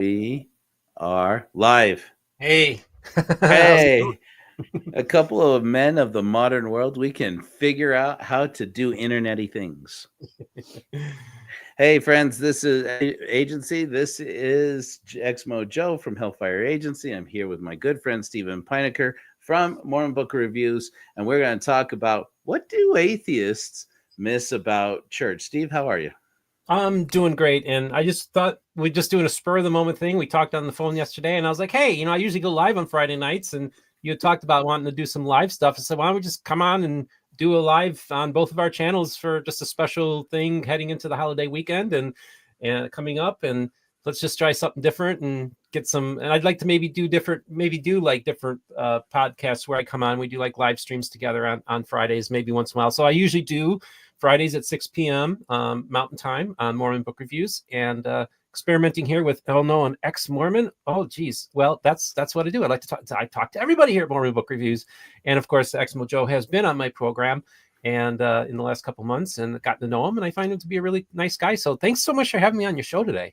We are live. Hey, how's it going? Hey, a couple of men of the modern world, we can figure out how to do internety things. Hey, friends, this is Agency. This is Exmo Joe from Hellfire Agency. I'm here with my good friend Stephen Pynakker from Mormon Book Reviews, and we're going to talk about what do atheists miss about church. Steve, how are you? I'm doing great, and I just thought we'd just doing a spur of the moment thing. We talked on the phone yesterday, and I was like, "Hey, I usually go live on Friday nights, and you had talked about wanting to do some live stuff." I said, "Why don't we just come on and do a live on both of our channels for just a special thing heading into the holiday weekend and coming up, and let's just try something different and get some." And I'd like to maybe do different podcasts where I come on. We do like live streams together on Fridays, maybe once in a while. So I usually do Fridays at 6 p.m. Mountain Time on Mormon Book Reviews, and experimenting here with an ex-Mormon. Oh, geez. Well, that's what I do. I like to talk. I talk to everybody here at Mormon Book Reviews, and of course, Exmo Joe has been on my program and in the last couple months, and gotten to know him, and I find him to be a really nice guy. So, thanks so much for having me on your show today.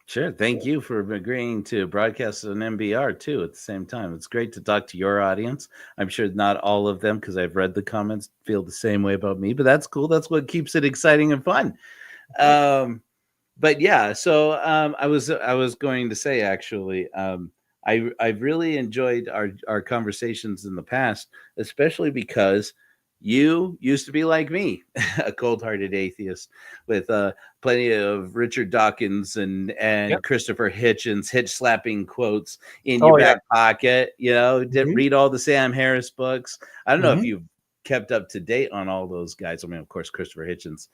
Sure. Thank you for agreeing to broadcast on MBR too at the same time. It's great to talk to your audience. I'm sure not all of them, because I've read the comments, feel the same way about me, but that's cool. That's what keeps it exciting and fun. But yeah, so I was going to say, actually, I've really enjoyed our conversations in the past, especially because you used to be like me, a cold-hearted atheist with plenty of Richard Dawkins and Yep. Christopher Hitchens hitch-slapping quotes in Oh your yeah. back pocket. Mhm. Read all the Sam Harris books. I don't know if Mhm. you've kept up to date on all those guys. I mean, of course, Christopher Hitchens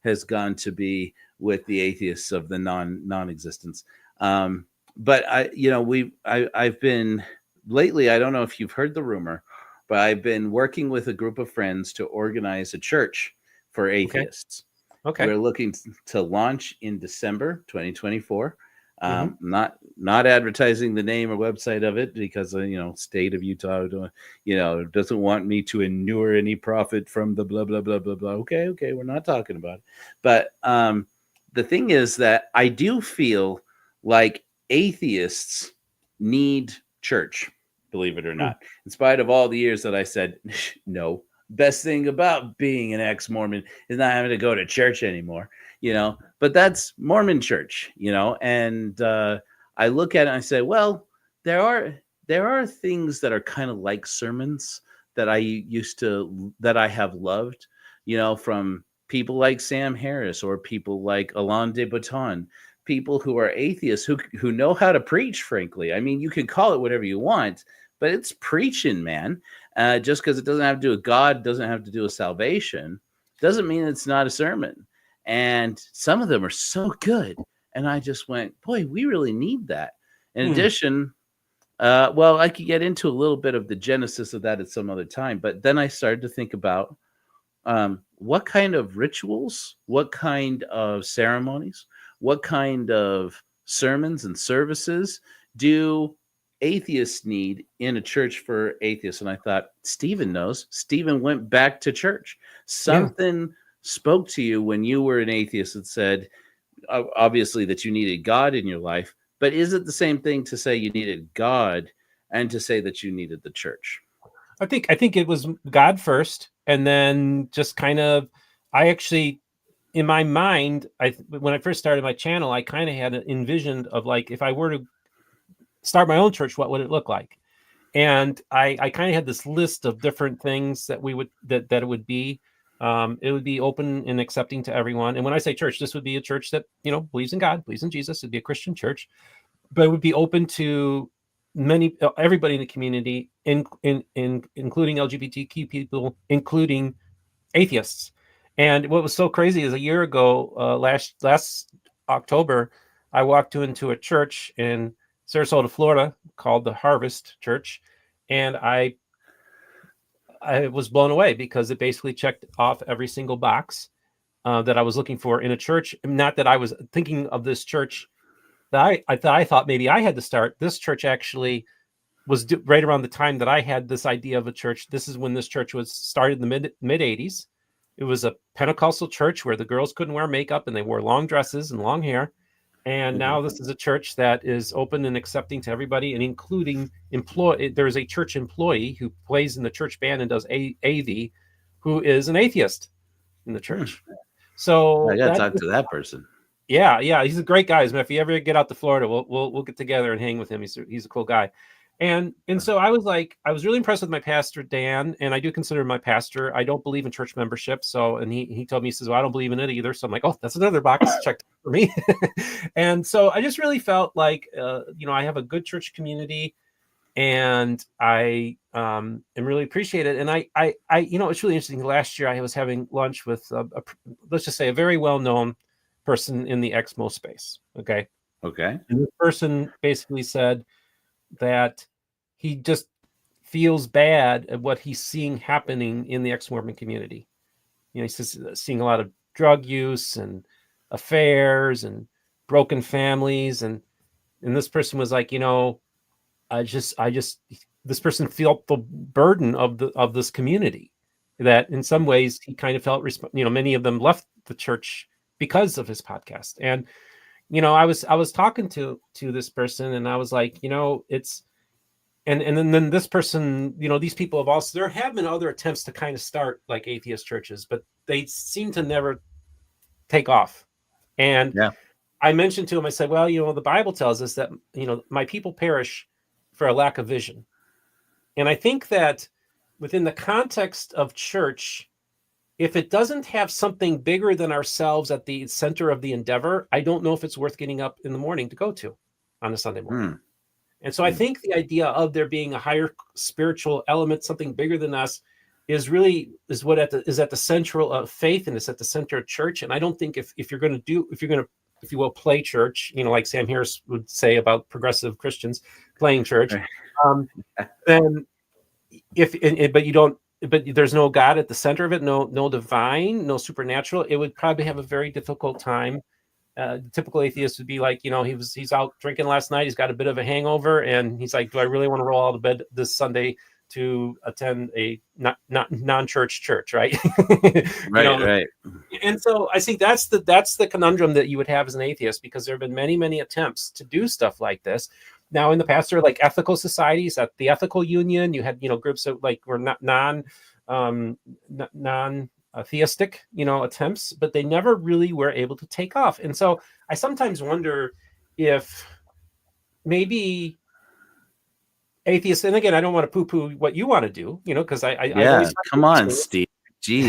has gone to be with the atheists of the non-existence. But I've been lately. I don't know if you've heard the rumor, but I've been working with a group of friends to organize a church for Okay. atheists. Okay. We're looking to launch in December 2024. Mhm. Not advertising the name or website of it because state of Utah doesn't want me to inure any profit from the blah blah blah blah blah. Okay, we're not talking about it. But the thing is that I do feel like atheists need church, believe it or Mm. not, in spite of all the years that I said no. Best thing about being an ex-Mormon is not having to go to church anymore. But that's Mormon church, and I look at it and I say, well, there are things that are kind of like sermons that I have loved, from people like Sam Harris or people like Alain de Botton, people who are atheists who know how to preach. Frankly, I mean, you can call it whatever you want, but it's preaching, man. Just because it doesn't have to do with God, doesn't have to do with salvation, doesn't mean it's not a sermon. And some of them are so good. And I just went, boy, we really need that. In Mm. addition, well, I could get into a little bit of the genesis of that at some other time, but then I started to think about what kind of rituals, what kind of ceremonies, what kind of sermons and services do atheists need in a church for atheists? And I thought, Stephen knows. Stephen went back to church. Yeah. Something spoke to you when you were an atheist and said, obviously, that you needed God in your life. But is it the same thing to say you needed God and to say that you needed the church? I think it was God first, and then just kind of, I actually, in my mind, when I first started my channel, I kind of had envisioned of like, if I were to start my own church, what would it look like? And I kind of had this list of different things that it would be. It would be open and accepting to everyone. And when I say church, this would be a church that believes in God, believes in Jesus. It'd be a Christian church, but it would be open to everybody in the community, including LGBTQ people, including atheists. And what was so crazy is a year ago, last October, I walked into a church in Sarasota, Florida, called the Harvest Church, and I was blown away because it basically checked off every single box that I was looking for in a church. Not that I was thinking of this church that I thought maybe I had to start. This church actually was right around the time that I had this idea of a church. This is when this church was started in the mid 80s. It was a Pentecostal church where the girls couldn't wear makeup and they wore long dresses and long hair. And now this is a church that is open and accepting to everybody, and including there's a church employee who plays in the church band and does AV, who is an atheist in the church. So I got to talk to that person. Yeah, he's a great guy. If you ever get out to Florida, we'll get together and hang with him. He's a cool guy. And so I was really impressed with my pastor, Dan, and I do consider him my pastor. I don't believe in church membership. And he told me, he says, well, I don't believe in it either. So I'm like, oh, that's another box checked for me. And so I just really felt like, I have a good church community, and I am really appreciate it. And I it's really interesting. Last year I was having lunch with let's just say a very well-known person in the Exmo space. Okay. And this person basically said that he just feels bad at what he's seeing happening in the ex-Mormon community. He says seeing a lot of drug use and affairs and broken families. And this person was like, this person felt the burden of this community, that in some ways he kind of felt, many of them left the church because of his podcast. And, I was talking to this person, and I was like, it's, and then this person, these people have also, there have been other attempts to kind of start like atheist churches, but they seem to never take off. And I mentioned to him, I said, well, the Bible tells us that, my people perish for a lack of vision. And I think that within the context of church, if it doesn't have something bigger than ourselves at the center of the endeavor, I don't know if it's worth getting up in the morning to go to on a Sunday morning. And so I think the idea of there being a higher spiritual element, something bigger than us, is what is at the central of faith, and it's at the center of church. And I don't think if you're going to, if you will, play church, like Sam Harris would say about progressive Christians playing church, then but there's no God at the center of it, no divine, no supernatural, it would probably have a very difficult time. The typical atheist would be like, he's out drinking last night, he's got a bit of a hangover, and he's like, do I really want to roll out of bed this Sunday to attend a non-church church, right? Right. And so I think that's the conundrum that you would have as an atheist, because there have been many, many attempts to do stuff like this. Now in the past, there are like ethical societies at the Ethical Union. You had, groups that were not non-theistic, attempts, but they never really were able to take off. And so I sometimes wonder if maybe atheists, and again, I don't want to poo-poo what you want to do, because I always come on, Steve. Jeez,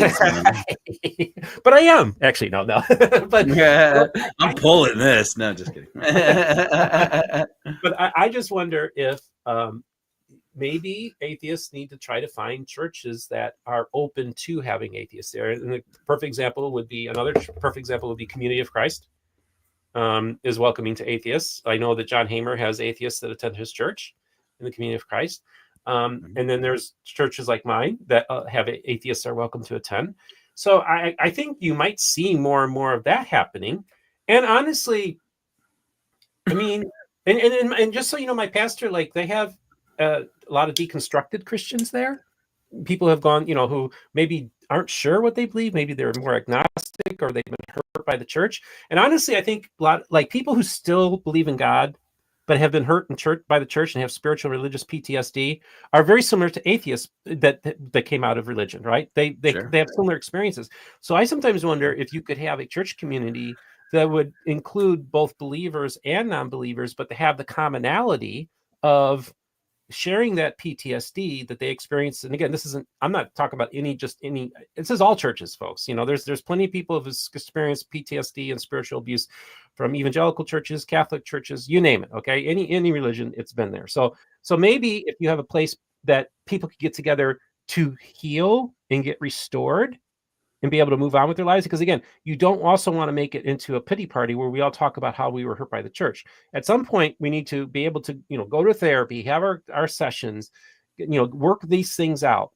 but I am actually no, but I'm pulling this. No, just kidding. But I just wonder if maybe atheists need to try to find churches that are open to having atheists there. And the perfect example would be Community of Christ, is welcoming to atheists. I know that John Hamer has atheists that attend his church in the Community of Christ. And then there's churches like mine that have atheists are welcome to attend. So I think you might see more and more of that happening. And honestly, I mean, and just so you know, my pastor, they have a lot of deconstructed Christians there. People have gone, who maybe aren't sure what they believe. Maybe they're more agnostic, or they've been hurt by the church. And honestly, I think a lot, people who still believe in God, but have been hurt by the church and have spiritual religious PTSD, are very similar to atheists that came out of religion, right? They have similar experiences. So I sometimes wonder if you could have a church community that would include both believers and non-believers, but to have the commonality of sharing that PTSD that they experience. And again, I'm not talking about any, this is all churches, folks. There's plenty of people who've experienced PTSD and spiritual abuse from evangelical churches, Catholic churches, you name it. Okay. Any religion, it's been there. So maybe if you have a place that people could get together to heal and get restored and be able to move on with their lives. Because again, you don't also want to make it into a pity party where we all talk about how we were hurt by the church. At some point, we need to be able to, go to therapy, have our sessions, work these things out.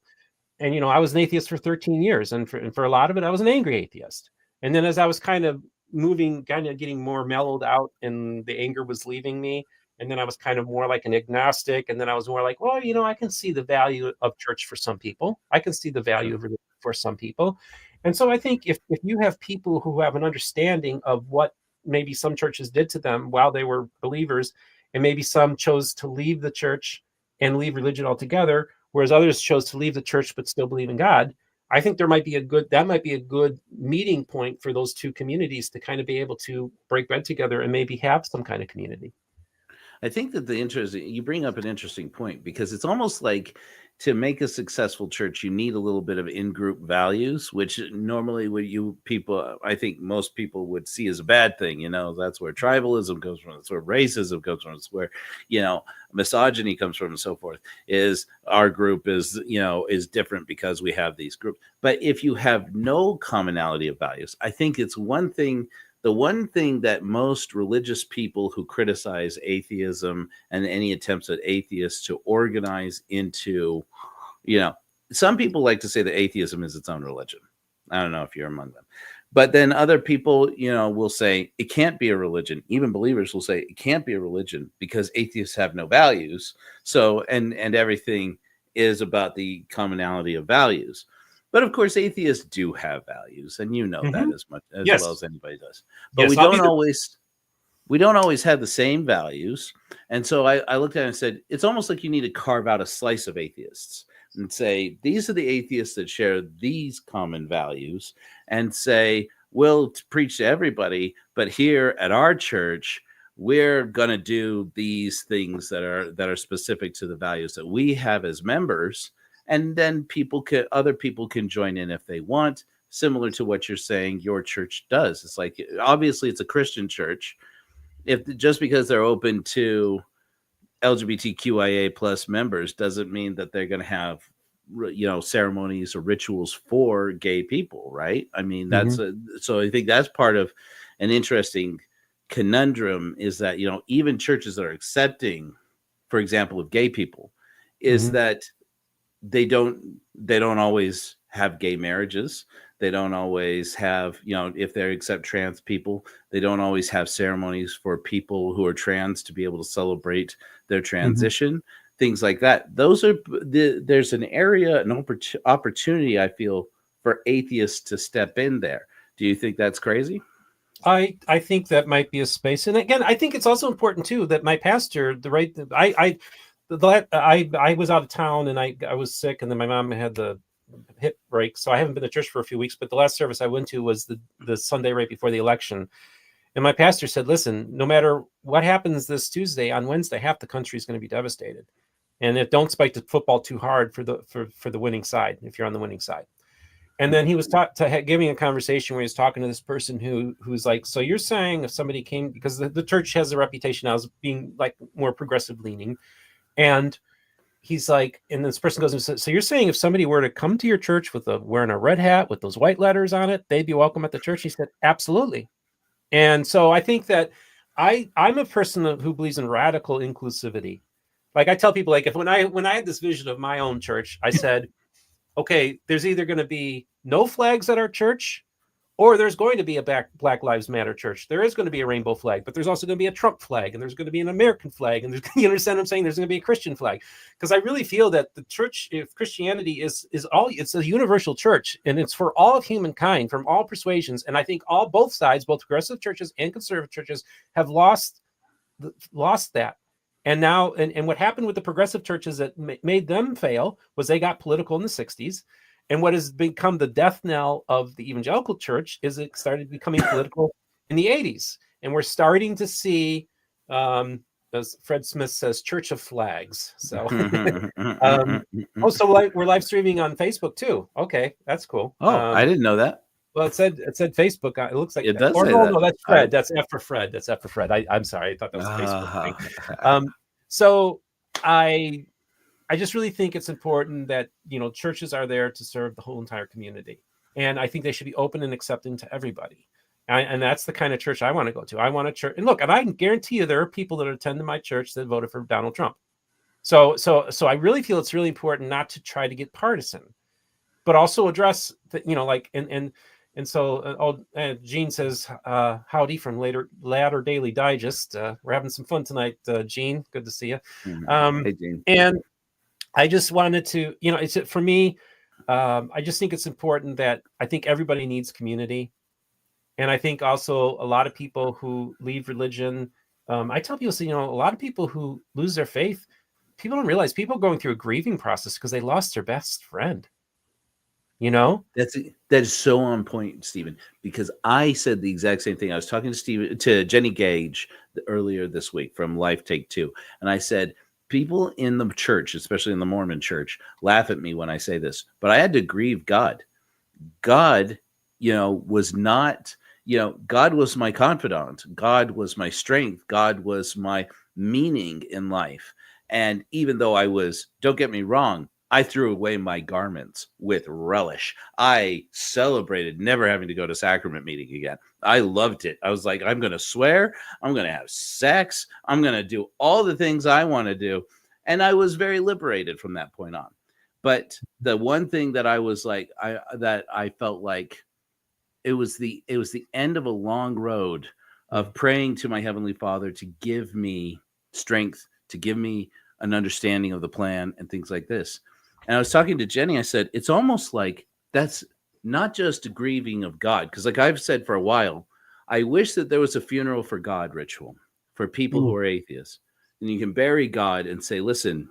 And, I was an atheist for 13 years. And for a lot of it, I was an angry atheist. And then as I was kind of getting more mellowed out and the anger was leaving me, and then I was kind of more like an agnostic. And then I was more like, well, I can see the value of church for some people. I can see the value of religion for some people. And so I think if you have people who have an understanding of what maybe some churches did to them while they were believers, and maybe some chose to leave the church and leave religion altogether, whereas others chose to leave the church but still believe in God. I think that might be a good meeting point for those two communities to kind of be able to break bread together and maybe have some kind of community. I think that you bring up an interesting point, because it's almost like, to make a successful church, you need a little bit of in-group values, which normally I think most people would see as a bad thing. That's where tribalism comes from. That's where racism comes from. It's where, misogyny comes from, and so forth. Is our group is different because we have these groups. But if you have no commonality of values, I think it's one thing. The one thing that most religious people who criticize atheism and any attempts at atheists to organize into, some people like to say that atheism is its own religion. I don't know if you're among them. But then other people, will say it can't be a religion. Even believers will say it can't be a religion because atheists have no values. So, and everything is about the commonality of values. But of course, atheists do have values, and that as much as well as anybody does. But we don't always have the same values. And so I looked at it and said, it's almost like you need to carve out a slice of atheists and say, these are the atheists that share these common values, and say, we'll preach to everybody, but here at our church, we're going to do these things that are specific to the values that we have as members. And then other people can join in if they want, similar to what you're saying your church does. It's like, obviously it's a Christian church. Just because they're open to LGBTQIA plus members doesn't mean that they're going to have, ceremonies or rituals for gay people, right? I mean, so I think that's part of an interesting conundrum, is that, even churches that are accepting, for example, of gay people, is that they don't always have gay marriages. They don't always have, if they accept trans people, they don't always have ceremonies for people who are trans to be able to celebrate their transition, things like that. There's an area, an opportunity, I feel, for atheists to step in there. Do you think that's crazy? I think that might be a space. And again, I think it's also important too that my pastor, I was out of town and I was sick, and then my mom had the hip break, so I haven't been to church for a few weeks. But the last service I went to was the Sunday right before the election, and my pastor said, "Listen, no matter what happens this Tuesday, on Wednesday, half the country is going to be devastated, and don't spike the football too hard for the winning side if you're on the winning side." And then he was giving a conversation where he was talking to this person who's like, "So you're saying if somebody came, because the church has a reputation now as being like more progressive leaning." And he's like, and this person goes and says, "So you're saying if somebody were to come to your church wearing a red hat with those white letters on it, they'd be welcome at the church?" He said, "Absolutely." And so I think that I'm a person who believes in radical inclusivity. Like I tell people, like when I had this vision of my own church, I said, okay, there's either going to be no flags at our church, or there's going to be a Black Lives Matter church. There is going to be a rainbow flag, but there's also going to be a Trump flag, and there's going to be an American flag, and you understand what I'm saying? There's going to be a Christian flag, because I really feel that the church, if Christianity it's a universal church, and it's for all of humankind from all persuasions. And I think both sides, both progressive churches and conservative churches, have lost that. And now, and what happened with the progressive churches that made them fail was they got political in the 60s. And what has become the death knell of the evangelical church is it started becoming political in the 80s. And we're starting to see, as Fred Smith says, church of flags. So, we're live streaming on Facebook too. Okay, that's cool. I didn't know that. Well, it said Facebook. It looks like it does. No, that's Fred. That's F for Fred. That's F for Fred. I'm sorry. I thought that was a Facebook thing. So I just really think it's important that churches are there to serve the whole entire community, and I think they should be open and accepting to everybody. And that's the kind of church I want to go to. I want a church, and look, and I can guarantee you there are people that attend my church that voted for Donald Trump. So I really feel it's really important not to try to get partisan, but also address that, And so Gene says, howdy from Latter Daily Digest. We're having some fun tonight, Gene. Good to see you. Hey, Gene. And I just wanted to, it's for me, I just think it's important that I think everybody needs community. And I think also a lot of people who leave religion, I tell people, a lot of people who lose their faith, people don't realize people are going through a grieving process because they lost their best friend. That is so on point, Stephen, because I said the exact same thing. I was talking to Jenny Gage earlier this week from Life Take Two, and I said, people in the church, especially in the Mormon church, laugh at me when I say this, but I had to grieve God. God, was not, God was my confidant. God was my strength. God was my meaning in life. And even though don't get me wrong, I threw away my garments with relish. I celebrated never having to go to sacrament meeting again. I loved it. I was like, I'm going to swear. I'm going to have sex. I'm going to do all the things I want to do. And I was very liberated from that point on. But the one thing that I was like, I felt like it was the end of a long road of praying to my Heavenly Father to give me strength, to give me an understanding of the plan and things like this. And I was talking to Jenny. I said, it's almost like that's not just a grieving of God. Because like I've said for a while, I wish that there was a funeral for God ritual for people who are atheists. And you can bury God and say, listen,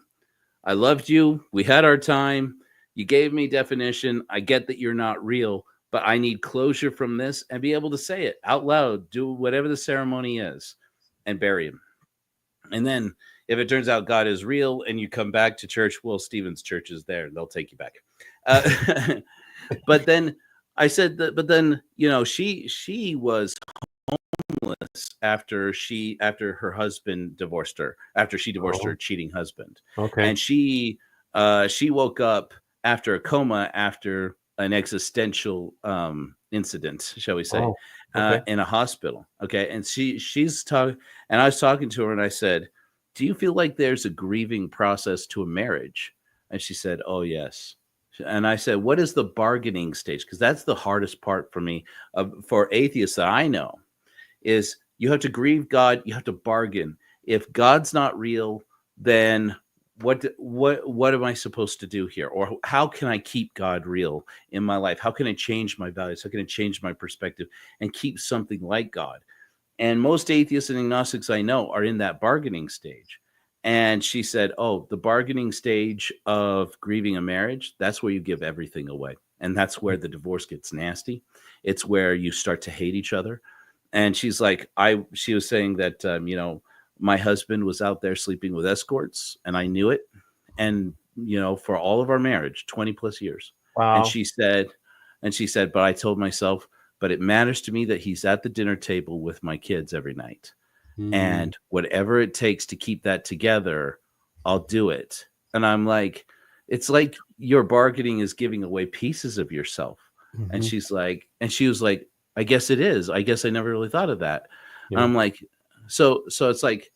I loved you. We had our time. You gave me definition. I get that you're not real, but I need closure from this, and be able to say it out loud, do whatever the ceremony is, and bury him. And then if it turns out God is real and you come back to church, well, Stephen's church is there. They'll take you back. But then I said that, but then, she was homeless after her husband divorced her, after she divorced her cheating husband. Okay. And she woke up after a coma after an existential incident, shall we say, in a hospital. Okay. And she's talking, and I was talking to her and I said, do you feel like there's a grieving process to a marriage? And she said, oh, yes. And I said, what is the bargaining stage? Because that's the hardest part for me, for atheists that I know, is you have to grieve God. You have to bargain. If God's not real, then what am I supposed to do here? Or how can I keep God real in my life? How can I change my values? How can I change my perspective and keep something like God? And most atheists and agnostics I know are in that bargaining stage. And she said, oh, the bargaining stage of grieving a marriage, that's where you give everything away. And that's where the divorce gets nasty. It's where you start to hate each other. And she's like, she was saying that, my husband was out there sleeping with escorts and I knew it. And, for all of our marriage, 20 plus years. Wow. And she said, but I told myself, but it matters to me that he's at the dinner table with my kids every night. And whatever it takes to keep that together, I'll do it. And I'm like, it's like your bargaining is giving away pieces of yourself. And she was like, I guess it is. I guess I never really thought of that. Yeah. And I'm like, so it's like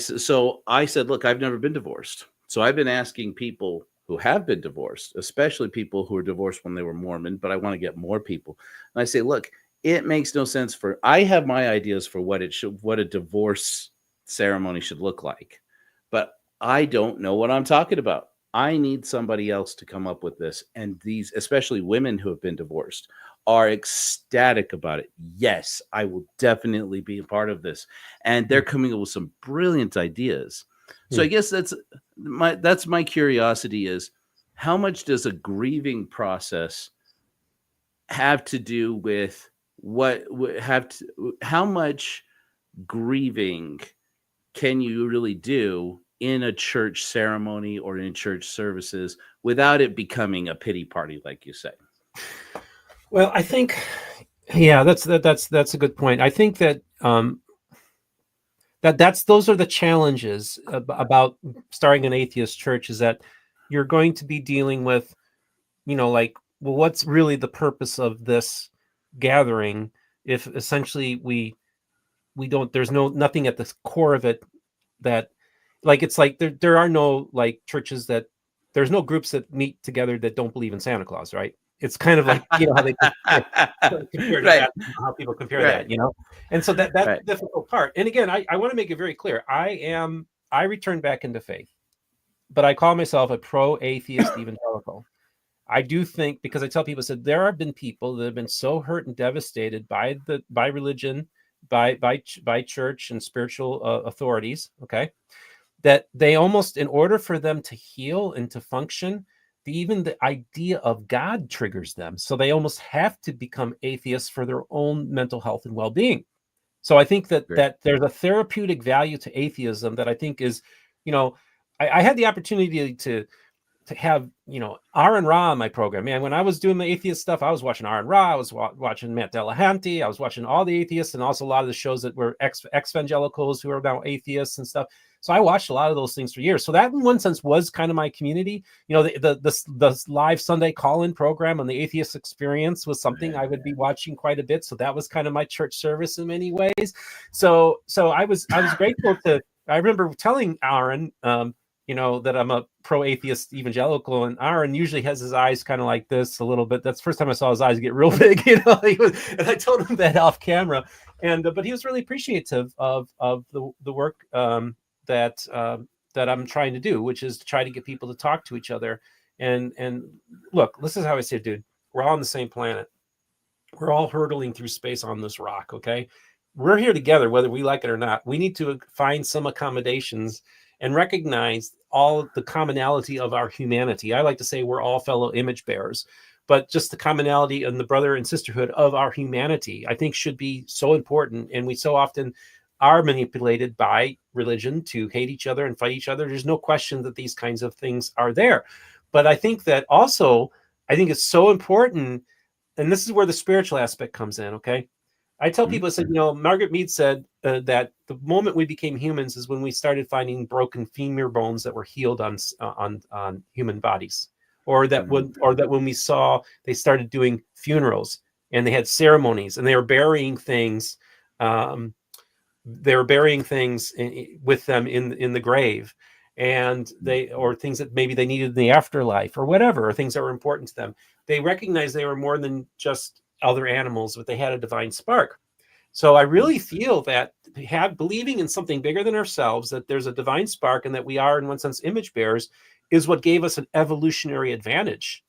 so I said, look, I've never been divorced. So I've been asking people who have been divorced, especially people who were divorced when they were Mormon, but I want to get more people. And I say, look, it makes no sense I have my ideas for what a divorce ceremony should look like, but I don't know what I'm talking about. I need somebody else to come up with this. And these, especially women who have been divorced, are ecstatic about it. Yes, I will definitely be a part of this. And they're coming up with some brilliant ideas. So I guess that's my curiosity is, how much does a grieving process have to do with how much grieving can you really do in a church ceremony or in church services without it becoming a pity party, like you say? Well, I think, yeah, that's a good point. I think that those are the challenges about starting an atheist church, is that you're going to be dealing with, like, well, what's really the purpose of this gathering if essentially we don't, there's nothing at the core of it that, like, it's like there are no, like, churches that, there's no groups that meet together that don't believe in Santa Claus, right? It's kind of like, how they compare right. that, how people compare that, and so that's the difficult part. And again, I want to make it very clear, I returned back into faith, but I call myself a pro-atheist evangelical. I do think, because I tell people, I said there have been people that have been so hurt and devastated by religion, by church and spiritual authorities, okay, that they almost, in order for them to heal and to function, even the idea of God triggers them. So they almost have to become atheists for their own mental health and well-being. So I think that Great. there's a therapeutic value to atheism that I think is, I had the opportunity to have, Aaron Ra on my program. Man, when I was doing the atheist stuff, I was watching Aaron Ra, I was watching Matt Delahanty, I was watching all the atheists, and also a lot of the shows that were ex-evangelicals who are now atheists and stuff. So I watched a lot of those things for years. So that, in one sense, was kind of my community. The live Sunday call-in program on the Atheist Experience was something I would be watching quite a bit. So that was kind of my church service in many ways. So I was grateful to. I remember telling Aaron, that I'm a pro-atheist evangelical, and Aaron usually has his eyes kind of like this a little bit. That's the first time I saw his eyes get real big, and I told him that off camera, but he was really appreciative of the work that I'm trying to do, which is to try to get people to talk to each other. And look, this is how I say it, dude. We're all on the same planet. We're all hurtling through space on this rock, okay? We're here together, whether we like it or not. We need to find some accommodations and recognize all the commonality of our humanity. I like to say we're all fellow image bearers, but just the commonality and the brother and sisterhood of our humanity, I think, should be so important. And we so often are manipulated by religion to hate each other and fight each other. There's no question that these kinds of things are there. But I think that also, I think it's so important, and this is where the spiritual aspect comes in, okay? I tell people, I said, Margaret Mead said that the moment we became humans is when we started finding broken femur bones that were healed on human bodies, or that when we saw they started doing funerals and they had ceremonies and they were burying things, with them in the grave, and or things that maybe they needed in the afterlife or whatever, or things that were important to them. They recognized they were more than just other animals, but they had a divine spark. So I really feel that believing in something bigger than ourselves, that there's a divine spark and that we are, in one sense, image bearers, is what gave us an evolutionary advantage.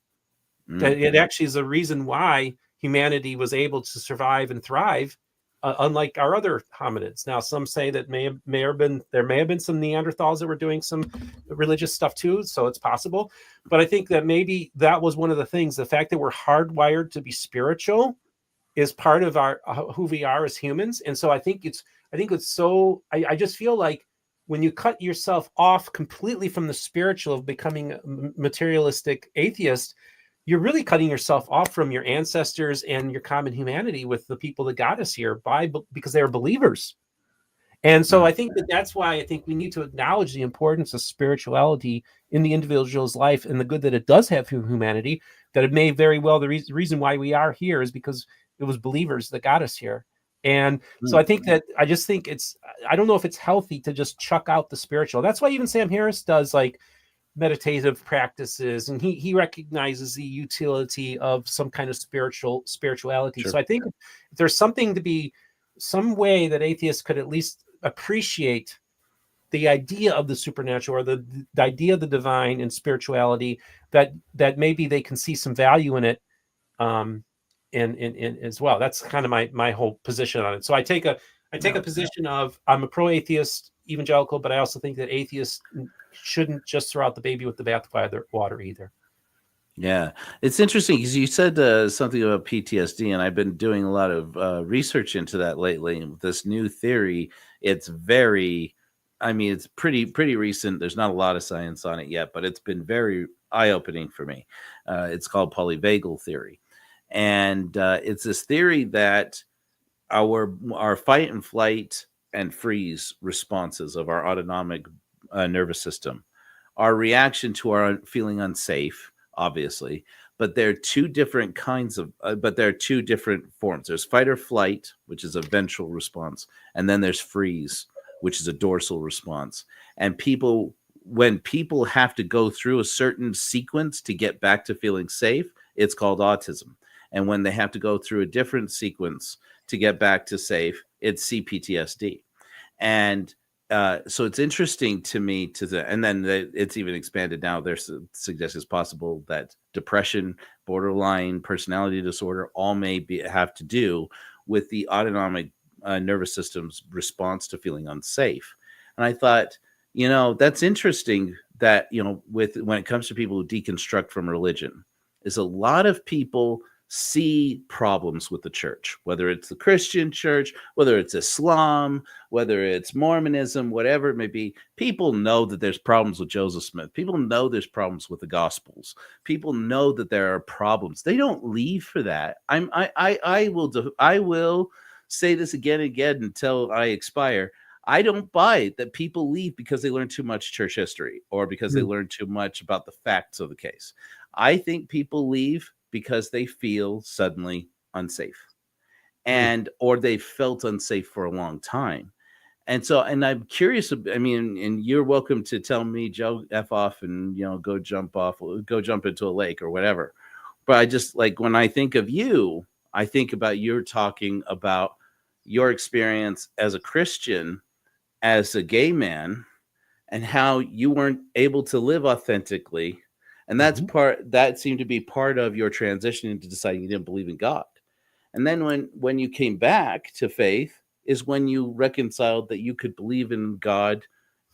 That it actually is a reason why humanity was able to survive and thrive, unlike our other hominids. Now, some say that there may have been some Neanderthals that were doing some religious stuff too, so it's possible. But I think that maybe that was one of the things. The fact that we're hardwired to be spiritual is part of our who we are as humans. And so I think it's so. I just feel like when you cut yourself off completely from the spiritual of becoming a materialistic atheist, you're really cutting yourself off from your ancestors and your common humanity with the people that got us here because they were believers. And so I think that's why I think we need to acknowledge the importance of spirituality in the individual's life and the good that it does have for humanity, that it may very well, the reason why we are here is because it was believers that got us here. And so I think that, I don't know if it's healthy to just chuck out the spiritual. That's why even Sam Harris does like meditative practices, and he recognizes the utility of some kind of spirituality. Sure. So I think if there's some way that atheists could at least appreciate the idea of the supernatural, or the idea of the divine and spirituality, that maybe they can see some value in it, in as well. That's kind of my whole position on it. So I take a position of, I'm a pro-atheist evangelical, but I also think that atheists shouldn't just throw out the baby with the bathwater either. Yeah, it's interesting because you said something about PTSD, and I've been doing a lot of research into that lately. And with this new theory, it's it's pretty recent. There's not a lot of science on it yet, but it's been very eye-opening for me. It's called polyvagal theory, and it's this theory that our fight and flight and freeze responses of our autonomic nervous system, our reaction to our feeling unsafe, obviously, but there are two different kinds of, but there are two different forms. There's fight or flight, which is a ventral response, and then there's freeze, which is a dorsal response. And when people have to go through a certain sequence to get back to feeling safe, it's called autism. And when they have to go through a different sequence to get back to safe, it's CPTSD. And so it's interesting to me and then it's even expanded now. There's suggests it's possible that depression, borderline personality disorder, all may have to do with the autonomic nervous system's response to feeling unsafe. And I thought, that's interesting that, when it comes to people who deconstruct from religion, is a lot of people see problems with the church, whether it's the Christian church, whether it's Islam, whether it's Mormonism, whatever it may be. People know that there's problems with Joseph Smith. People know there's problems with the Gospels. People know that there are problems. They don't leave for that. I will say this again and again until I expire. I don't buy that people leave because they learn too much church history or because they learn too much about the facts of the case. I think people leave because they feel suddenly unsafe or they felt unsafe for a long time. And I'm curious, and you're welcome to tell me, Joe, F off and, go jump into a lake or whatever. But I just when I think of you, I think about you're talking about your experience as a Christian, as a gay man, and how you weren't able to live authentically. And that seemed to be part of your transition into deciding you didn't believe in God. And then when you came back to faith is when you reconciled that you could believe in God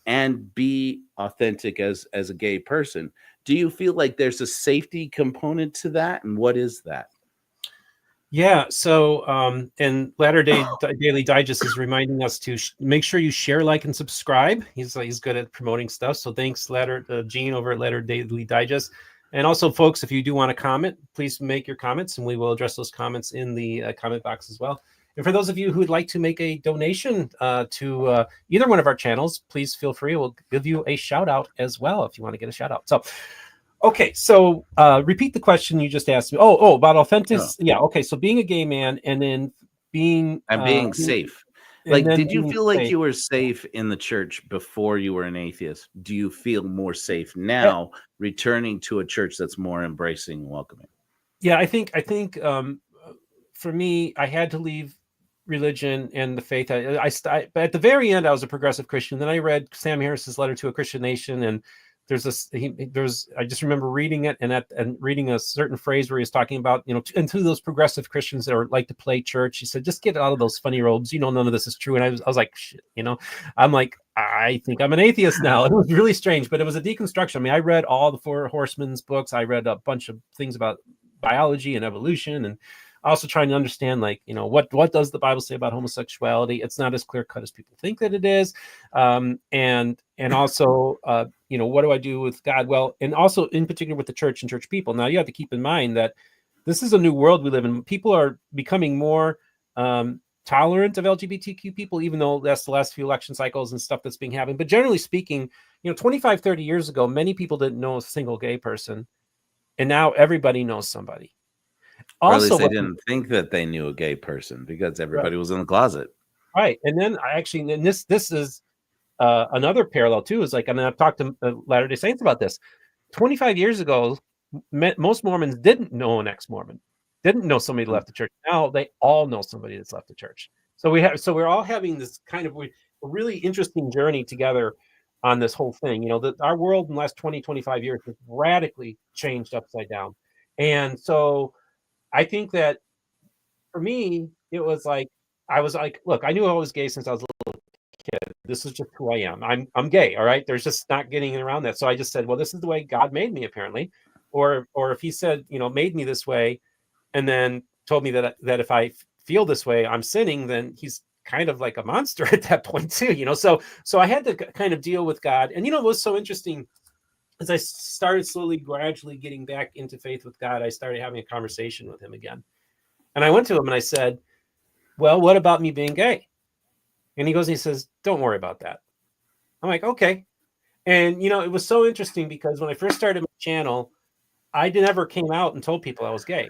and be authentic as a gay person. Do you feel like there's a safety component to that? And what is that? Yeah. So, and Latter-day Daily Digest is reminding us to make sure you share, like, and subscribe. He's good at promoting stuff. So thanks, Gene over at Latter-day Daily Digest. And also, folks, if you do want to comment, please make your comments, and we will address those comments in the comment box as well. And for those of you who would like to make a donation to either one of our channels, please feel free. We'll give you a shout out as well if you want to get a shout out. So, okay, so repeat the question you just asked me. Oh, about authentic. Oh. Yeah, okay. So being a gay man and then being safe. Did you feel like you were safe in the church before you were an atheist? Do you feel more safe now returning to a church that's more embracing and welcoming? Yeah, I think for me, I had to leave religion and the faith. But at the very end, I was a progressive Christian. Then I read Sam Harris's Letter to a Christian Nation, and I just remember reading it and reading a certain phrase where he was talking about, and to those progressive Christians that are like to play church, he said, just get out of those funny robes. None of this is true. And I was like, shit, I'm like, I think I'm an atheist now. It was really strange, but it was a deconstruction. I mean, I read all the Four Horsemen's books. I read a bunch of things about biology and evolution, and also trying to understand, what does the Bible say about homosexuality? It's not as clear cut as people think that it is. And also, what do I do with God? Well, and also in particular with the church and church people. Now, you have to keep in mind that this is a new world we live in. People are becoming more tolerant of LGBTQ people, even though that's the last few election cycles and stuff that's being happened. But generally speaking, 25, 30 years ago, many people didn't know a single gay person. And now everybody knows somebody. Also, or at least they didn't think that they knew a gay person because everybody was in the closet. Right. And then this is another parallel too, is and I've talked to Latter-day Saints about this. 25 years ago, most Mormons didn't know an ex-Mormon, didn't know somebody that left the church. Now they all know somebody that's left the church. So we're all having this kind of a really interesting journey together on this whole thing. Our world in the last 20, 25 years has radically changed upside down. And so I think that for me, it was I was like, look, I knew I was gay since I was a little kid. This is just who I am. I'm gay. All right. There's just not getting around that. So I just said, well, this is the way God made me, apparently. Or if he said, made me this way, and then told me that if I feel this way, I'm sinning, then he's kind of like a monster at that point too, So I had to kind of deal with God. And what was so interesting, as I started slowly, gradually getting back into faith with God, I started having a conversation with him again. And I went to him and I said, well, what about me being gay? And he says, don't worry about that. I'm like, okay. And, it was so interesting because when I first started my channel, I never came out and told people I was gay.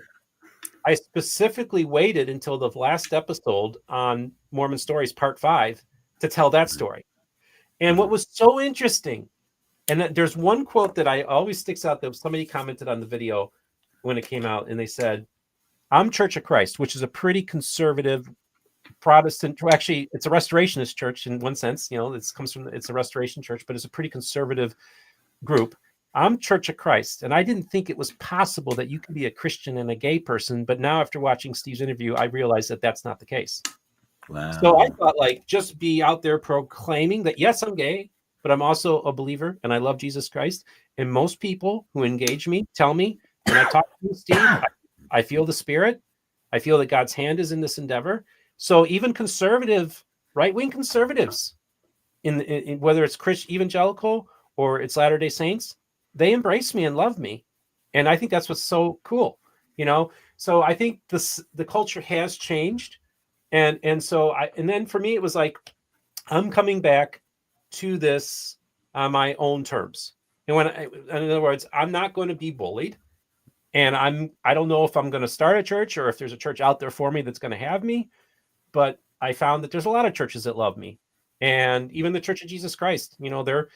I specifically waited until the last episode on Mormon Stories Part 5 to tell that story. And what was so interesting, and there's one quote that I always sticks out that somebody commented on the video when it came out, and they said, I'm Church of Christ, which is a pretty conservative Protestant. Well, actually, it's a Restorationist church in one sense. You know, it's a Restoration church, but it's a pretty conservative group. I'm Church of Christ, and I didn't think it was possible that you could be a Christian and a gay person. But now, after watching Steve's interview, I realized that that's not the case. Wow. So I thought, like, just be out there proclaiming that, yes, I'm gay, but I'm also a believer and I love Jesus Christ. And most people who engage me tell me, when I talk to you, Steve, I feel the Spirit. I feel that God's hand is in this endeavor. So even conservative, right-wing conservatives, in whether it's Christian evangelical or it's Latter-day Saints, they embrace me and love me. And I think that's what's so cool, you know? So I think the culture has changed. And then for me, it was like, I'm coming back to this on my own terms. And in other words, I'm not going to be bullied. And I don't know if I'm going to start a church or if there's a church out there for me that's going to have me. But I found that there's a lot of churches that love me. And even the Church of Jesus Christ, you know, they're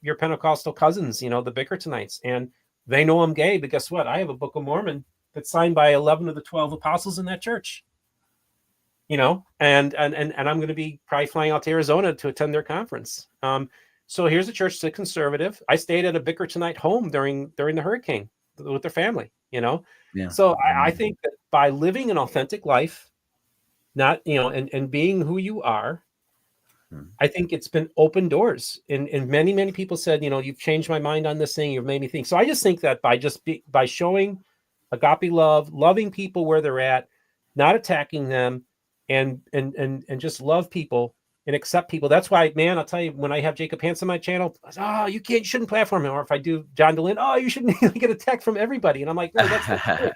your Pentecostal cousins, you know, the Bickertonites. And they know I'm gay, but guess what? I have a Book of Mormon that's signed by 11 of the 12 apostles in that church. You know, and I'm going to be probably flying out to Arizona to attend their conference. So here's a church that's conservative. I stayed at a Bickertonite home during the hurricane with their family, you know. Yeah. So I think that by living an authentic life, not, you know, and being who you are, I think it's been open doors. And many, many people said, you know, you've changed my mind on this thing. You've made me think. So I just think that by showing agape love, loving people where they're at, not attacking them, and just love people and accept people. That's why, man, I'll tell you, when I have Jacob Hansen on my channel, you shouldn't platform him. Or if I do John DeLynn, you shouldn't get attacked from everybody. And I'm like, no, that's not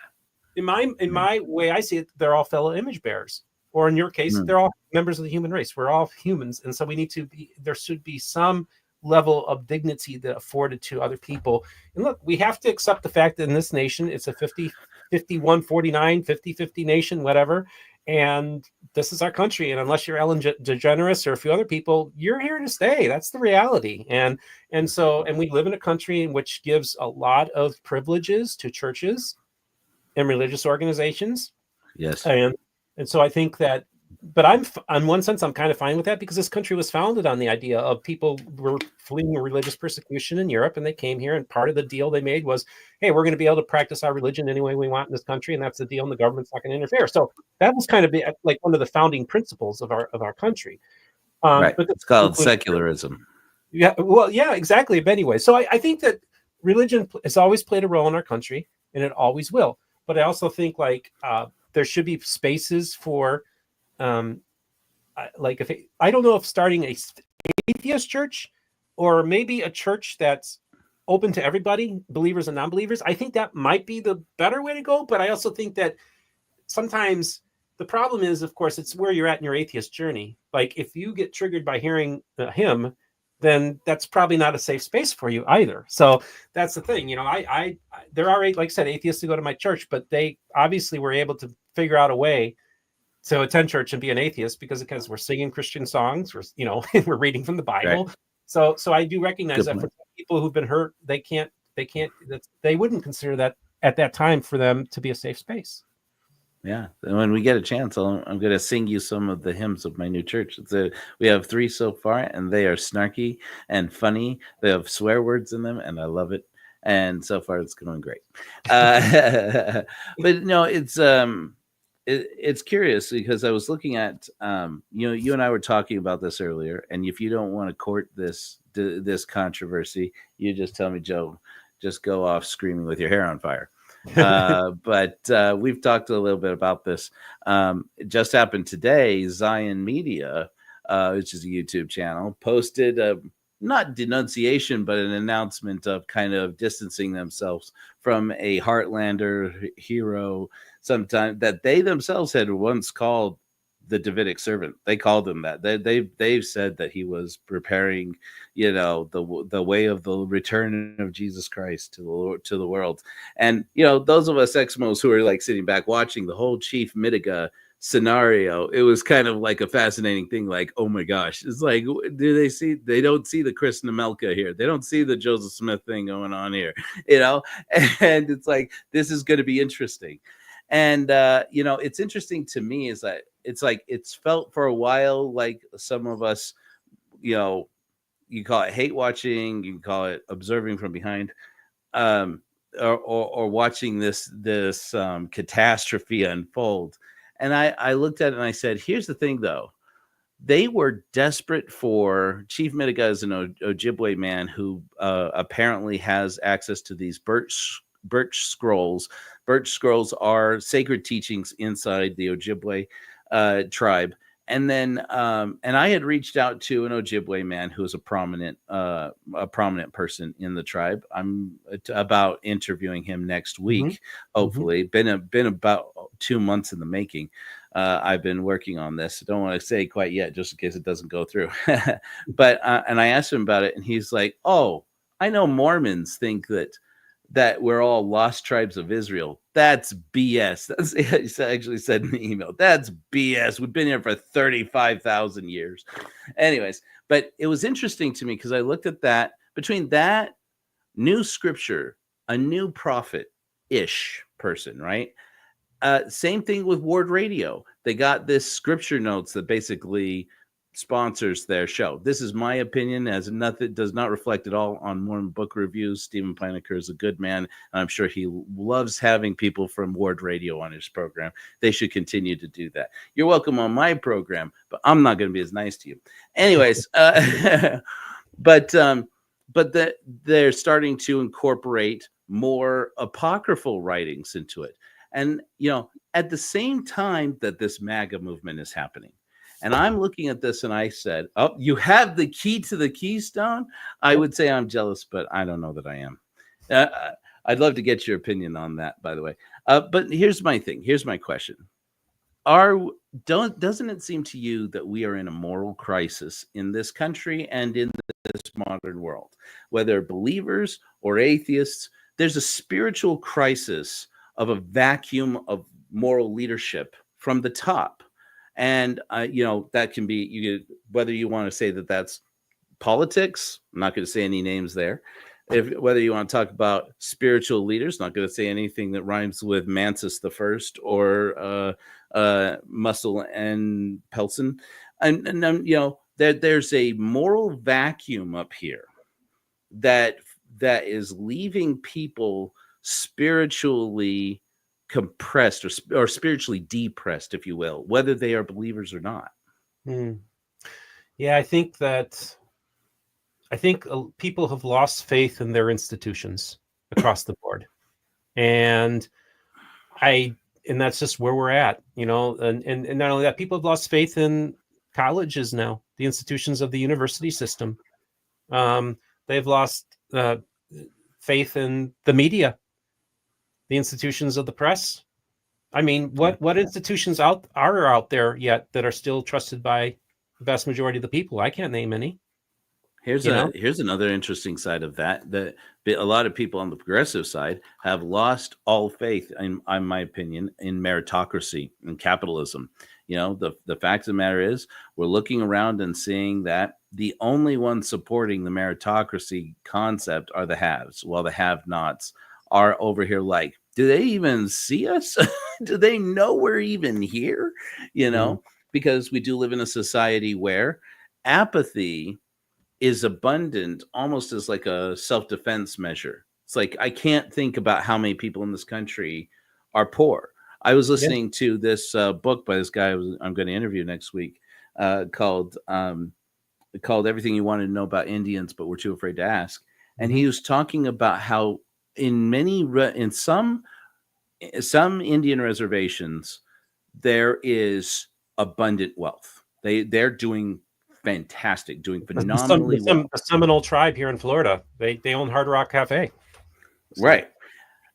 in my way I see it, they're all fellow image bearers. Or in your case, they're all members of the human race. We're all humans. And so there should be some level of dignity that afforded to other people. And look, we have to accept the fact that in this nation, it's a 51, 49, 50-50 nation, whatever. And this is our country. And unless you're Ellen DeGeneres or a few other people, you're here to stay. That's the reality. And we live in a country in which gives a lot of privileges to churches and religious organizations. Yes. And so I think that, but in one sense, I'm kind of fine with that, because this country was founded on the idea of people were fleeing religious persecution in Europe, and they came here, and part of the deal they made was, hey, we're going to be able to practice our religion any way we want in this country, and that's the deal, and the government's not going to interfere. So that was kind of like one of the founding principles of our country. Right. But it's called secularism. Yeah. Well, yeah, exactly. But anyway, so I think that religion has always played a role in our country, and it always will. But I also think there should be spaces for, I don't know if starting a atheist church or maybe a church that's open to everybody, believers and non-believers. I think that might be the better way to go. But I also think that sometimes the problem is, of course, it's where you're at in your atheist journey. Like, if you get triggered by hearing a hymn, then that's probably not a safe space for you either. So that's the thing, you know, there are, like I said, atheists who go to my church, but they obviously were able to figure out a way to attend church and be an atheist because we're singing Christian songs, we're reading from the Bible. Right. So I do recognize that for people who've been hurt, they wouldn't consider that at that time for them to be a safe space. Yeah, and when we get a chance, I'm going to sing you some of the hymns of my new church. We have 3 so far, and they are snarky and funny. They have swear words in them, and I love it. And so far, it's going great. But no, it's curious because I was looking at, you and I were talking about this earlier, and if you don't want to court this controversy, you just tell me, Joe, just go off screaming with your hair on fire. But we've talked a little bit about this. It just happened today. Zion Media, which is a YouTube channel, posted not denunciation, but an announcement of kind of distancing themselves from a Heartlander hero, sometime that they themselves had once called the Davidic servant. They called him that. They've said that he was preparing, the way of the return of Jesus Christ to the world. And those of us Exmos who are like sitting back watching the whole Chief Mitiga scenario, it was kind of like a fascinating thing. Like, oh my gosh, it's like, they don't see the Chris Nemelka here. They don't see the Joseph Smith thing going on here, and it's like, this is going to be interesting. And, it's interesting to me is that it's like it's felt for a while like some of us, you know, you call it hate watching, you can call it observing from behind, um, or watching this catastrophe unfold. And I looked at it and I said, here's the thing, though. They were desperate for Chief Mitiga is an Ojibwe man who apparently has access to these birch scrolls. Birch scrolls are sacred teachings inside the Ojibwe tribe. And then, and I had reached out to an Ojibwe man who is a prominent person in the tribe. I'm about interviewing him next week. Hopefully, been about 2 months in the making. I've been working on this. I don't want to say quite yet, just in case it doesn't go through. But and I asked him about it, and he's like, "Oh, I know Mormons think that we're all lost tribes of Israel. That's BS." That's he actually said in the email. That's BS. We've been here for 35,000 years. Anyways, but it was interesting to me because I looked at that between that new scripture, a new prophet-ish person, right? Same thing with Ward Radio. They got this scripture notes that basically sponsors their show. This is my opinion, as nothing does not reflect at all on Mormon book reviews. Stephen Pynakker is a good man, and I'm sure he loves having people from Ward Radio on his program. They should continue to do that. You're welcome on my program, but I'm not going to be as nice to you. Anyways, but they're starting to incorporate more apocryphal writings into it. And, you know, at the same time that this MAGA movement is happening, and I'm looking at this and I said, oh, you have the key to the keystone? I would say I'm jealous, but I don't know that I am. I'd love to get your opinion on that, by the way. But here's my thing. Here's my question. Doesn't it seem to you that we are in a moral crisis in this country and in this modern world? Whether believers or atheists, there's a spiritual crisis of a vacuum of moral leadership from the top. And, you know, that can be, whether you want to say that that's politics, I'm not going to say any names there. Whether you want to talk about spiritual leaders, not going to say anything that rhymes with Mansus the First or Muscle and Pelson. And you know, there's a moral vacuum up here that is leaving people spiritually compressed or spiritually depressed, if you will, whether they are believers or not. Yeah, I think people have lost faith in their institutions across the board, and that's just where we're at, you know. And not only that, people have lost faith in colleges now, the institutions of the university system. They've lost faith in the media, the institutions of the press. I mean, what institutions are out there yet that are still trusted by the vast majority of the people? I can't name any. Here's another interesting side of that a lot of people on the progressive side have lost all faith, in my opinion, in meritocracy and capitalism. You know, the fact of the matter is, we're looking around and seeing that the only ones supporting the meritocracy concept are the haves, while the have-nots are over here like, do they even see us? Do they know we're even here? You know, because we do live in a society where apathy is abundant, almost as like a self-defense measure. It's like, I can't think about how many people in this country are poor. I was listening to this book by this guy I'm going to interview next week called Everything You Wanted to Know About Indians, but We're Too Afraid to Ask. And he was talking about how in some Indian reservations, there is abundant wealth. They're doing fantastic, doing phenomenally well. The Seminole tribe here in Florida, they own Hard Rock Cafe. Right.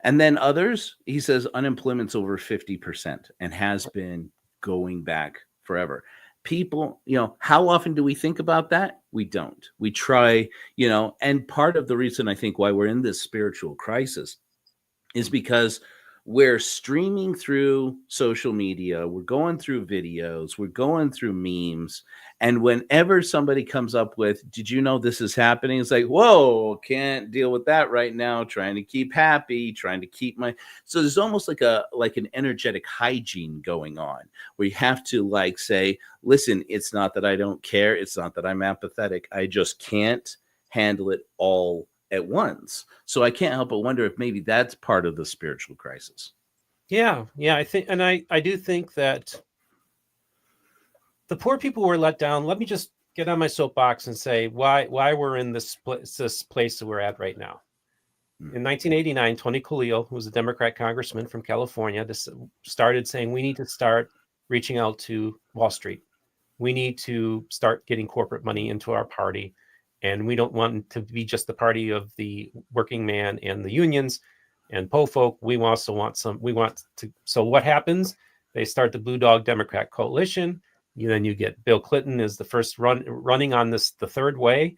And then others, he says, unemployment's over 50% and has been going back forever. People, you know, how often do we think about that? We don't. We try, you know, and part of the reason I think why we're in this spiritual crisis is because we're streaming through social media, we're going through videos, we're going through memes, And whenever somebody comes up with, did you know this is happening? It's like, whoa, can't deal with that right now. Trying to keep happy, trying to keep my. So there's almost like an energetic hygiene going on where you have to like say, listen, it's not that I don't care. It's not that I'm apathetic. I just can't handle it all at once. So I can't help but wonder if maybe that's part of the spiritual crisis. Yeah. I think, and I do think that the poor people were let down. Let me just get on my soapbox and say why we're in this place that we're at right now. In 1989, Tony Coelho, who was a Democrat congressman from California, started saying we need to start reaching out to Wall Street. We need to start getting corporate money into our party. And we don't want to be just the party of the working man and the unions and po folk. We also want so what happens? They start the Blue Dog Democrat Coalition. Then you get Bill Clinton is the first running on this, the third way.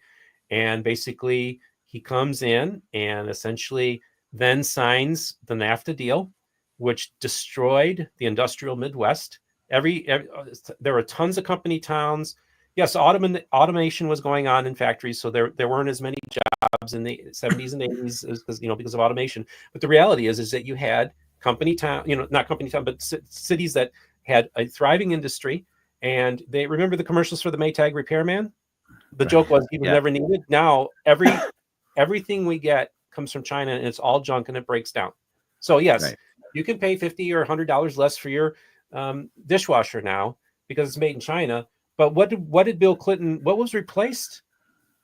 And basically he comes in and essentially then signs the NAFTA deal, which destroyed the industrial Midwest. There were tons of company towns. Yes, automation was going on in factories, so there weren't as many jobs in the 70s and 80s because of automation. But the reality is that you had company town, not company town, but cities that had a thriving industry. And they remember the commercials for the Maytag repairman. The joke was he was never needed. Now everything we get comes from China, and it's all junk and it breaks down. So yes, you can pay $50 or $100 less for your dishwasher now because it's made in China. But what did Bill Clinton? What was replaced?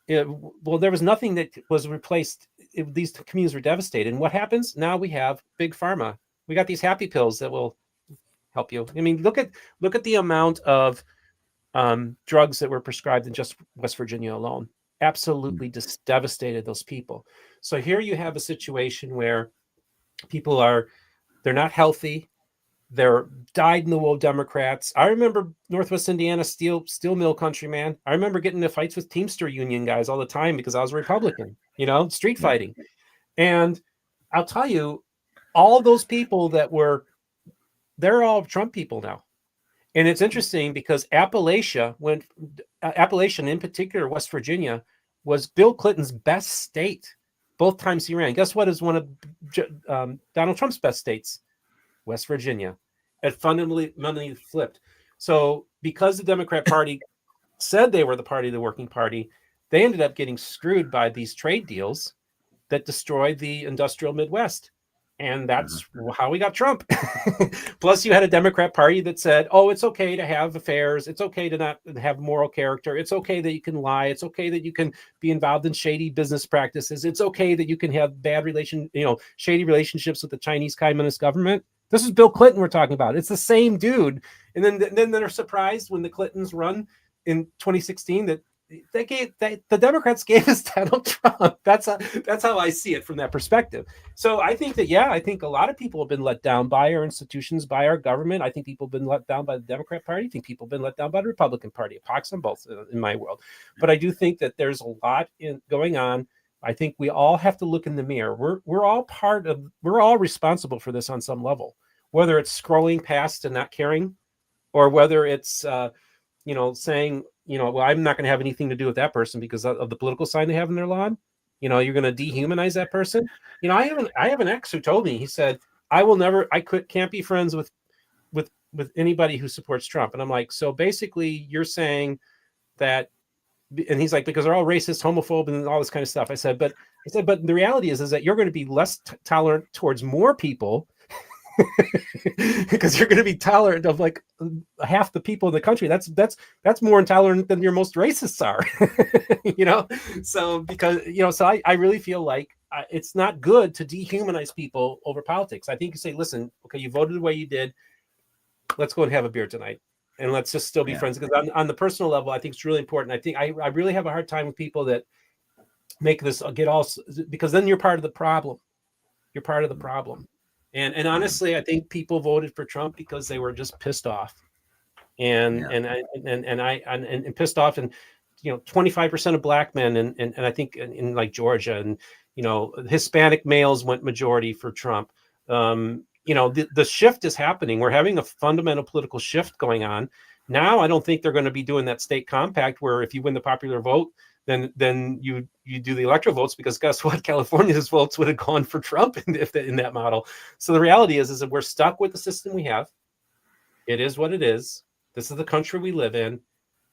Well, there was nothing that was replaced. These communities were devastated. And what happens now? We have big pharma. We got these happy pills that will help you. I mean, look at the amount of drugs that were prescribed in just West Virginia alone. Absolutely just devastated those people. So here you have a situation where people they're not healthy. They're dyed-in-the-wool Democrats. I remember Northwest Indiana steel mill country, man. I remember getting into fights with Teamster union guys all the time because I was a Republican, street fighting. And I'll tell you, all those people they're all Trump people now. And it's interesting because Appalachia in particular, West Virginia, was Bill Clinton's best state both times he ran. Guess what is one of Donald Trump's best states? West Virginia. It fundamentally flipped. So because the Democrat Party said they were the party of the working party, they ended up getting screwed by these trade deals that destroyed the industrial Midwest. And that's how we got Trump. Plus, you had a Democrat Party that said, oh, it's okay to have affairs. It's okay to not have moral character. It's okay that you can lie. It's okay that you can be involved in shady business practices. It's okay that you can have shady relationships with the Chinese Communist government. This is Bill Clinton we're talking about. It's the same dude. And then they're surprised when the Clintons run in 2016 that the Democrats gave us Donald Trump. That's how I see it from that perspective. So I think I think a lot of people have been let down by our institutions, by our government. I think people have been let down by the Democrat Party. I think people have been let down by the Republican Party. It pox on both in my world. But I do think that there's a lot going on. I think we all have to look in the mirror. We're all responsible for this on some level, whether it's scrolling past and not caring, or whether it's saying, well, I'm not going to have anything to do with that person because of the political sign they have in their lawn. You're going to dehumanize that person. I have an ex who told me, he said, can't be friends with anybody who supports Trump. And I'm like, so basically you're saying that, and he's like, because they're all racist, homophobe, and all this kind of stuff. I said, but the reality is that you're going to be less tolerant towards more people because you're going to be tolerant of like half the people in the country. That's more intolerant than your most racists are. So because so I really feel like it's not good to dehumanize people over politics. I think you say, listen, okay, you voted the way you did, let's go and have a beer tonight and let's just still be friends. Because on the personal level, I think it's really important. I think I really have a hard time with people that make this because then you're part of the problem. You're part of the problem. And honestly, I think people voted for Trump because they were just pissed off, and pissed off, and 25% of black men, and I think in like Georgia, and Hispanic males went majority for Trump. The shift is happening. We're having a fundamental political shift going on. Now I don't think they're going to be doing that state compact where if you win the popular vote, then you do the electoral votes, because guess what? California's votes would have gone for Trump in that model. So the reality is that we're stuck with the system we have. It is what it is. This is the country we live in.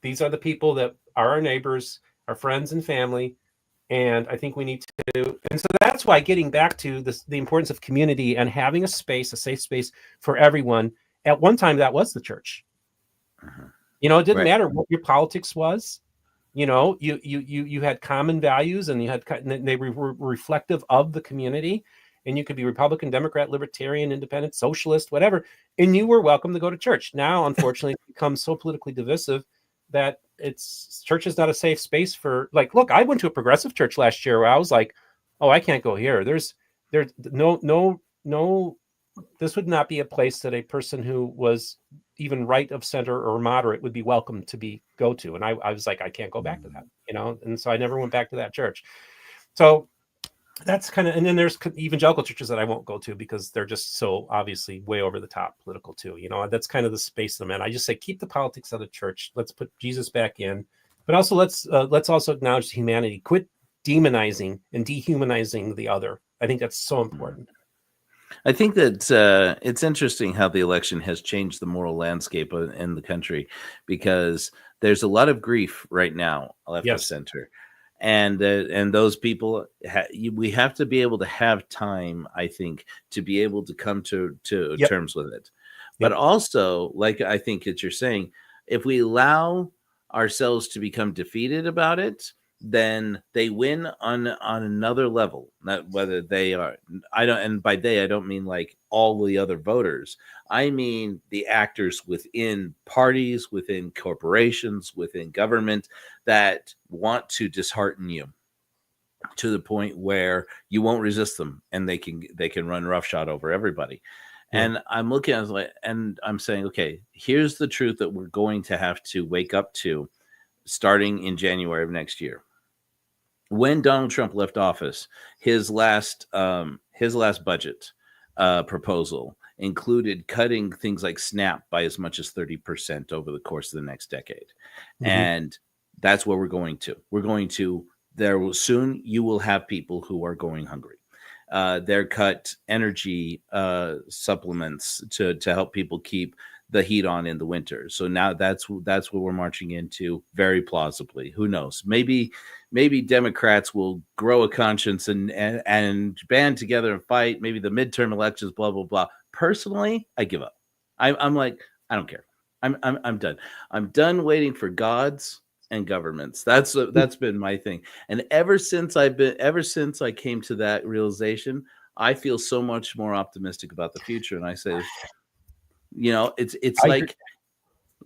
These are the people that are our neighbors, our friends and family. And I think we need to, and so that's why getting back to this, the importance of community and having a space, a safe space for everyone. At one time, that was the church. You know, it didn't matter what your politics was. You know, you had common values, and they were reflective of the community. And you could be Republican, Democrat, Libertarian, Independent, Socialist, whatever, and you were welcome to go to church. Now, unfortunately, it becomes so politically divisive that church is not a safe space for, like, look, I went to a progressive church last year where I was like, oh, I can't go here. There's no, this would not be a place that a person who was even right of center or moderate would be welcome to go to. And I was like, I can't go back to that, you know? And so I never went back to that church. So that's kind of, and then there's evangelical churches that I won't go to because they're just so obviously way over the top political too. You know, that's kind of the space I'm in. I just say, keep the politics out of church. Let's put Jesus back in, but also let's also acknowledge humanity. Quit demonizing and dehumanizing the other. I think that's so important. I think that it's interesting how the election has changed the moral landscape in the country, because there's a lot of grief right now, left of center. And those people, we have to be able to have time, I think, to be able to come to terms with it. But also, like I think that you're saying, if we allow ourselves to become defeated about it, then they win on another level. Not whether they are, and by they I don't mean like all the other voters. I mean the actors within parties, within corporations, within government that want to dishearten you to the point where you won't resist them, and they can run roughshod over everybody. And I'm looking at it, and I'm saying, okay, here's the truth that we're going to have to wake up to starting in January of next year. When Donald Trump left office, his last budget proposal included cutting things like SNAP by as much as 30% over the course of the next decade. And that's where we're going to. Soon you will have people who are going hungry. They're cut energy supplements to help people keep the heat on in the winter. So now that's what we're marching into, very plausibly. Who knows? Maybe Democrats will grow a conscience and band together and fight. Maybe the midterm elections, blah blah blah. Personally, I give up. I'm like, I don't care. I'm done. I'm done waiting for gods and governments. That's been my thing. And ever since I came to that realization, I feel so much more optimistic about the future. And I say, you know, it's like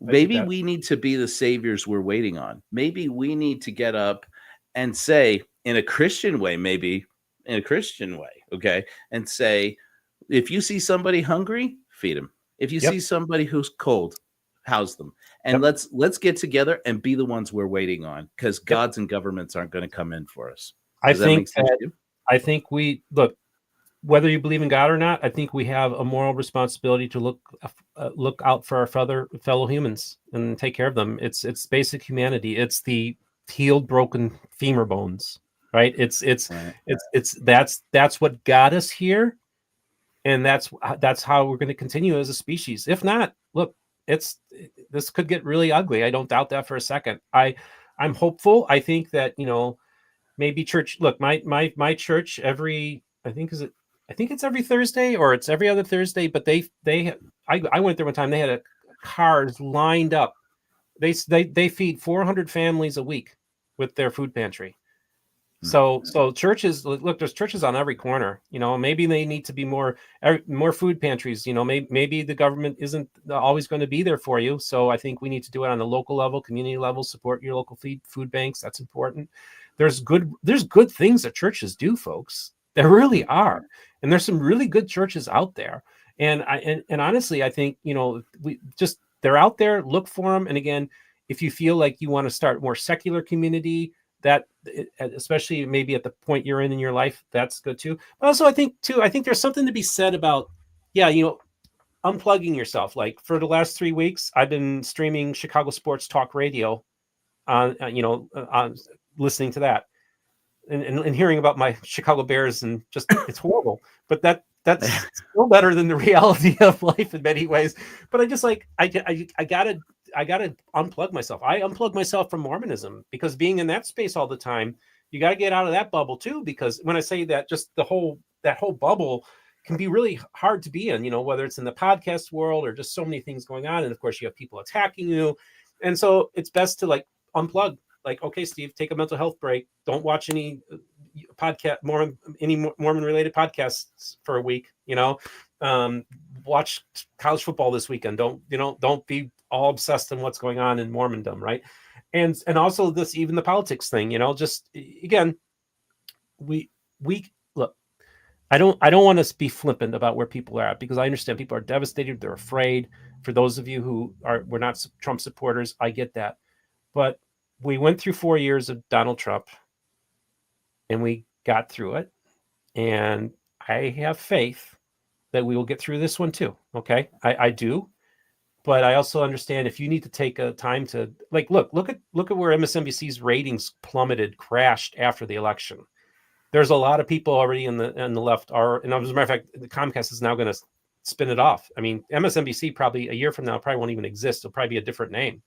maybe we need to be the saviors we're waiting on. Maybe we need to get up and say, in a Christian way, okay, and say, if you see somebody hungry, feed them. If you see somebody who's cold, house them. And let's get together and be the ones we're waiting on, because gods and governments aren't going to come in for us. I think we look, whether you believe in God or not, I think we have a moral responsibility to look out for our fellow humans and take care of them. It's basic humanity. It's the healed, broken femur bones, right? It's that's what got us here, and that's how we're going to continue as a species. If not, look, this could get really ugly. I don't doubt that for a second. I'm hopeful. I think that, you know, maybe church. Look, my church I think it's every Thursday or it's every other Thursday, but I went there one time. They had cars lined up. They feed 400 families a week with their food pantry. So churches, look, there's churches on every corner. You know, maybe they need to be more food pantries. You know, maybe the government isn't always going to be there for you. So I think we need to do it on the local level, community level. Support your local food banks. That's important. There's good things that churches do, folks. There really are. And there's some really good churches out there. And honestly, I think, you know, they're out there, look for them. And again, if you feel like you want to start more secular community, that especially maybe at the point you're in your life, that's good too. But also I think there's something to be said about, you know, unplugging yourself. Like for the last 3 weeks, I've been streaming Chicago sports talk radio on, listening to that and hearing about my Chicago Bears, and just, it's horrible, but that's still better than the reality of life in many ways. But I just like, I gotta unplug myself. I unplug myself from Mormonism, because being in that space all the time, you got to get out of that bubble too. Because when I say that, just that whole bubble can be really hard to be in, whether it's in the podcast world or just so many things going on. And of course you have people attacking you. And so it's best to like unplug. Like, okay, Steve, take a mental health break. Don't watch any Mormon related podcasts for a week. Watch college football this weekend. Don't be all obsessed on what's going on in Mormondom, right? And also this, even the politics thing. Just again, we look. I don't want to be flippant about where people are at, because I understand people are devastated. They're afraid. For those of you who we're not Trump supporters, I get that, but we went through 4 years of Donald Trump and we got through it. And I have faith that we will get through this one too. Okay. I do. But I also understand if you need to take a time to like, look at where MSNBC's ratings plummeted, crashed after the election. There's a lot of people already in the left and as a matter of fact, the Comcast is now going to spin it off. I mean, MSNBC probably a year from now probably won't even exist. It'll probably be a different name.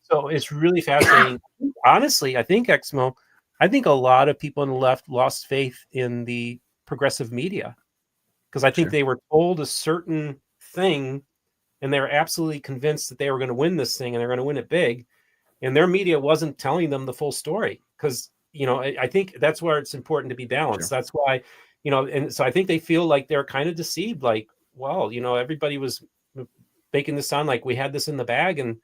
So it's really fascinating. Honestly, I think Exmo, I think a lot of people on the left lost faith in the progressive media, because I think they were told a certain thing and they were absolutely convinced that they were going to win this thing and they're going to win it big. And their media wasn't telling them the full story, because, I think that's where it's important to be balanced. That's why, and so I think they feel like they're kind of deceived. Like, well, everybody was making this sound like we had this in the bag and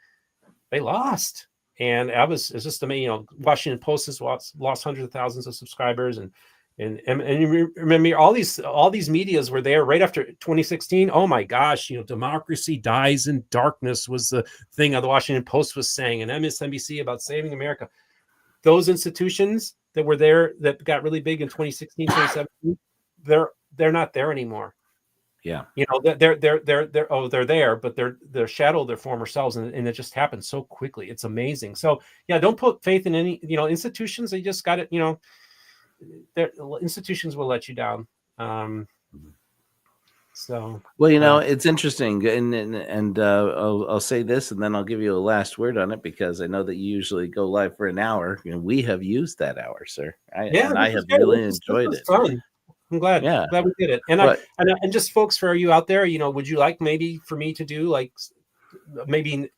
they lost. And it's just amazing. Washington Post has lost hundreds of thousands of subscribers, and you remember all these medias were there right after 2016. Oh my gosh, democracy dies in darkness was the thing the Washington Post was saying, and MSNBC about saving America. Those institutions that were there that got really big in 2016, 2017, they're not there anymore. Yeah. They're there, but they're shadow their former selves, and it just happens so quickly. It's amazing. So yeah, don't put faith in any, institutions. They just got it, institutions will let you down. So well, it's interesting, and I'll say this, and then I'll give you a last word on it, because I know that you usually go live for an hour. We have used that hour, sir. I have really enjoyed it. Fun. I'm glad. Yeah, glad we did it. And just folks, for you out there, would you like maybe for me to do maybe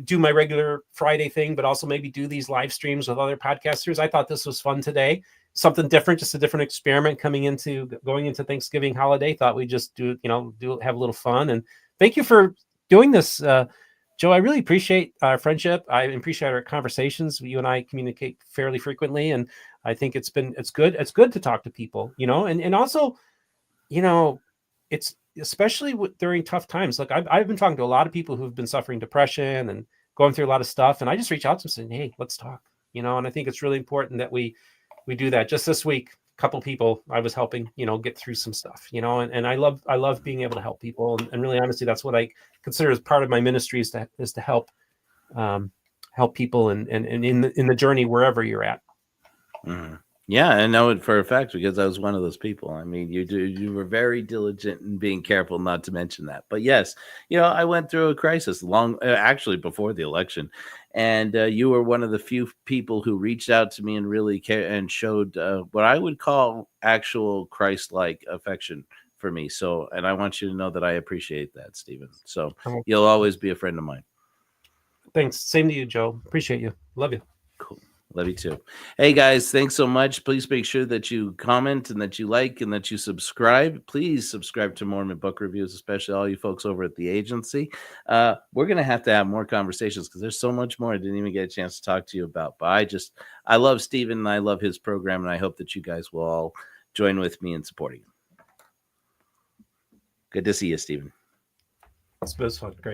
do my regular Friday thing, but also maybe do these live streams with other podcasters? I thought this was fun today. Something different, just a different experiment going into Thanksgiving holiday. Thought we'd just have a little fun. And thank you for doing this, Joe. I really appreciate our friendship. I appreciate our conversations. You and I communicate fairly frequently, and I think it's good. It's good to talk to people, and also, it's especially during tough times. Like I've been talking to a lot of people who've been suffering depression and going through a lot of stuff, and I just reach out to them saying, "Hey, let's talk," and I think it's really important that we do that. Just this week, a couple people I was helping, get through some stuff, and I love being able to help people. And really, honestly, that's what I consider as part of my ministry is to help people and in the journey, wherever you're at. Mm-hmm. Yeah, I know it for a fact, because I was one of those people. I mean, you were very diligent in being careful not to mention that. But yes, I went through a crisis actually before the election, and you were one of the few people who reached out to me and really and showed what I would call actual Christ-like affection for me. So, and I want you to know that I appreciate that, Stephen. So you'll always be a friend of mine. Thanks. Same to you, Joe. Appreciate you. Love you. Cool. Love you too. Hey guys, thanks so much. Please make sure that you comment and that you like and that you subscribe. Please subscribe to Mormon Book Reviews, especially all you folks over at the agency. We're going to have more conversations, because there's so much more I didn't even get a chance to talk to you about. But I love Stephen, and I love his program, and I hope that you guys will all join with me in supporting him. Good to see you, Stephen. It's fun. Great.